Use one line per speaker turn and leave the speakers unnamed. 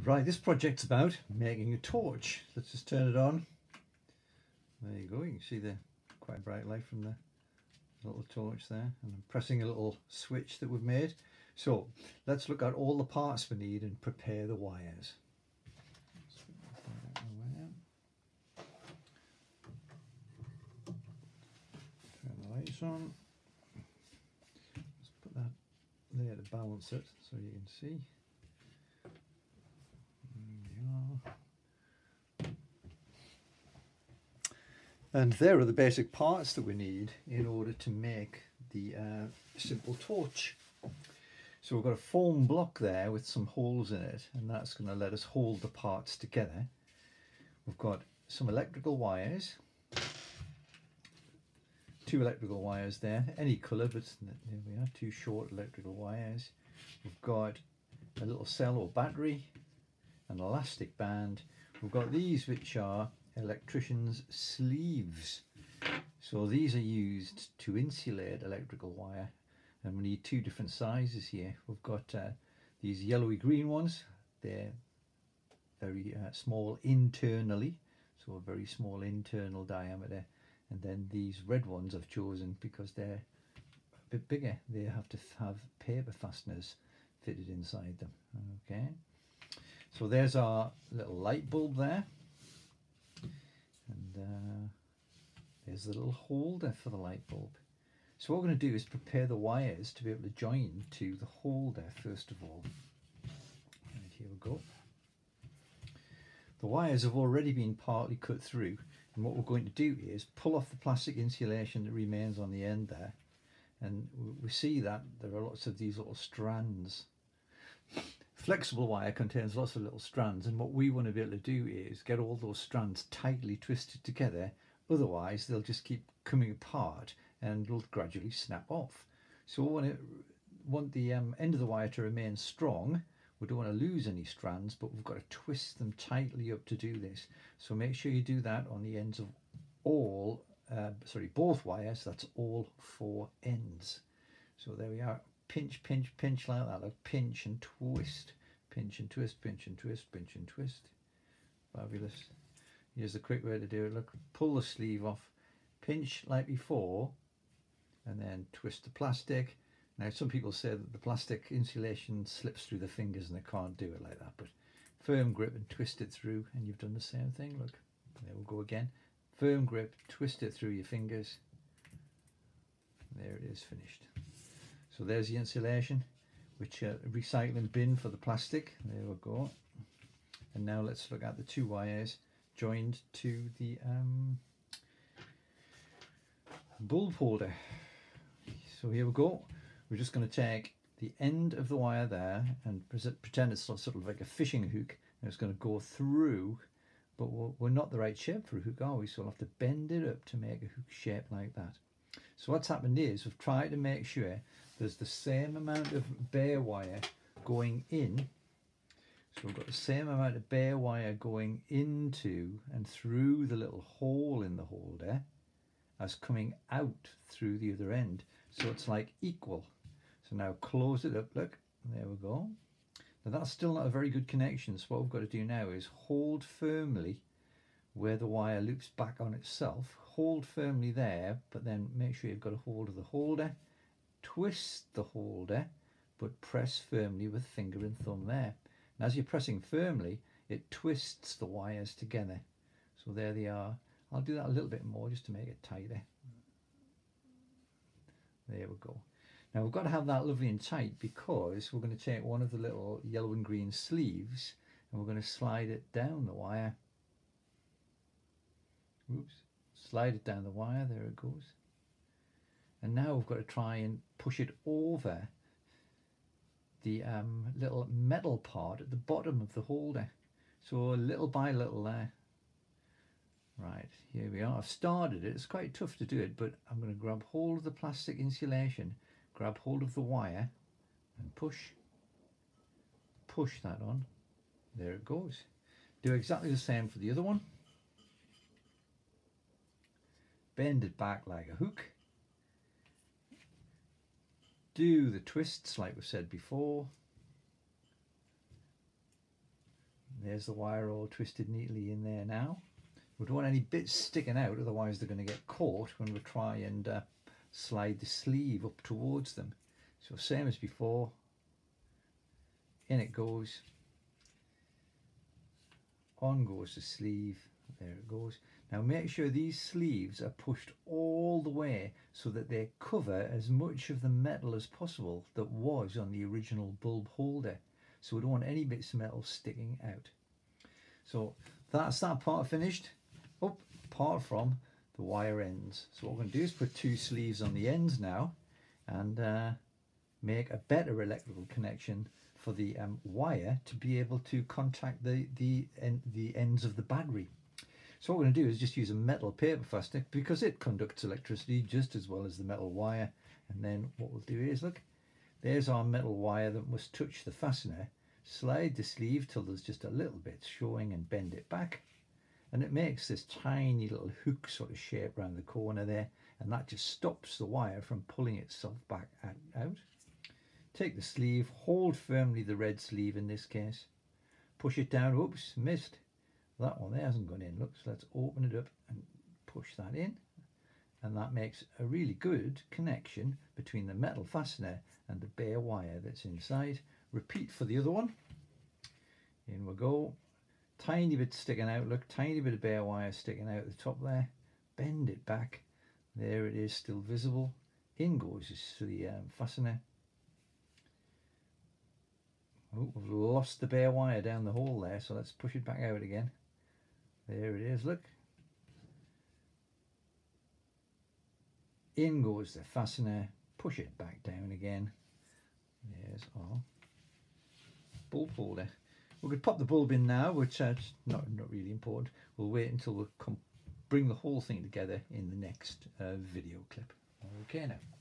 Right, this project's about making a torch. Let's just turn it on. There you go, you can see the quite bright light from the little torch there, and I'm pressing a little switch that we've made. So let's look at all the parts we need and prepare the wires. Turn the lights on. Let's put that there to balance it so you can see. And there are the basic parts that we need in order to make the simple torch. So we've got a foam block there with some holes in it, and that's going to let us hold the parts together. We've got some electrical wires, 2 electrical wires there, any colour, but there we are, 2 short electrical wires. We've got a little cell or battery, an elastic band. We've got these, which are electrician's sleeves. So these are used to insulate electrical wire, and we need 2 different sizes here. We've got these yellowy green ones. They're very small internally, so a very small internal diameter, and then these red ones I've chosen because they're a bit bigger. They have to have paper fasteners fitted inside them. Okay, so there's our little light bulb there. And there's the little holder for the light bulb. So what we're going to do is prepare the wires to be able to join to the holder first of all. And here we go. The wires have already been partly cut through, and what we're going to do is pull off the plastic insulation that remains on the end there, and we see that there are lots of these little strands. Flexible wire contains lots of little strands, and what we want to be able to do is get all those strands tightly twisted together, otherwise they'll just keep coming apart and will gradually snap off. So we want the end of the wire to remain strong. We don't want to lose any strands, but we've got to twist them tightly up to do this. So make sure you do that on the ends of all, both wires. That's all 4 ends. So there we are. Pinch, pinch, pinch like that. Like pinch and twist, pinch and twist, pinch and twist, pinch and twist. Fabulous. Here's the quick way to do it. Look, pull the sleeve off, pinch like before, and then twist the plastic. Now some people say that the plastic insulation slips through the fingers and they can't do it like that, but firm grip and twist it through, and you've done the same thing. Look, there we go again. Firm grip, twist it through your fingers. There it is, finished. So there's the insulation, which recycling bin for the plastic. There we go. And now let's look at the 2 wires joined to the bulb holder. So here we go. We're just going to take the end of the wire there and pretend it's sort of like a fishing hook, and it's going to go through, but we're not the right shape for a hook, are we? So we'll have to bend it up to make a hook shape like that. So what's happened is we've tried to make sure there's the same amount of bare wire going in. So we've got the same amount of bare wire going into and through the little hole in the holder as coming out through the other end. So it's like equal. So now close it up, look, there we go. Now that's still not a very good connection, so what we've got to do now is hold firmly where the wire loops back on itself. Hold firmly there, but then make sure you've got a hold of the holder. Twist the holder, but press firmly with finger and thumb there. And as you're pressing firmly, it twists the wires together. So there they are. I'll do that a little bit more just to make it tighter. There we go. Now we've got to have that lovely and tight because we're going to take one of the little yellow and green sleeves and we're going to slide it down the wire. Oops. Slide it down the wire, there it goes. And now we've got to try and push it over the little metal part at the bottom of the holder. So little by little there. Right, here we are. I've started it. It's quite tough to do it, but I'm going to grab hold of the plastic insulation, grab hold of the wire and push that on. There it goes. Do exactly the same for the other one. Bend it back like a hook. Do the twists like we said before. There's the wire all twisted neatly in there now. We don't want any bits sticking out, otherwise they're going to get caught when we try and slide the sleeve up towards them. So same as before, in it goes, on goes the sleeve, there it goes. Now make sure these sleeves are pushed all the way so that they cover as much of the metal as possible that was on the original bulb holder. So we don't want any bits of metal sticking out. So that's that part finished, apart from the wire ends. So what we're going to do is put two sleeves on the ends now and make a better electrical connection for the wire to be able to contact the ends of the battery. So what we're going to do is just use a metal paper fastener because it conducts electricity just as well as the metal wire. And then what we'll do is, look, there's our metal wire that must touch the fastener. Slide the sleeve till there's just a little bit showing and bend it back. And it makes this tiny little hook sort of shape around the corner there. And that just stops the wire from pulling itself back out. Take the sleeve, hold firmly the red sleeve in this case. Push it down, oops, missed. That one there hasn't gone in. Look, so let's open it up and push that in. And that makes a really good connection between the metal fastener and the bare wire that's inside. Repeat for the other one. In we go. Tiny bit sticking out, look, tiny bit of bare wire sticking out the top there. Bend it back. There it is, still visible. In goes the fastener. Oh, we've lost the bare wire down the hole there, so let's push it back out again. There it is, look. In goes the fastener, push it back down again. There's our bulb holder. We could pop the bulb in now, which is not really important. We'll wait until we bring the whole thing together in the next video clip. Okay now.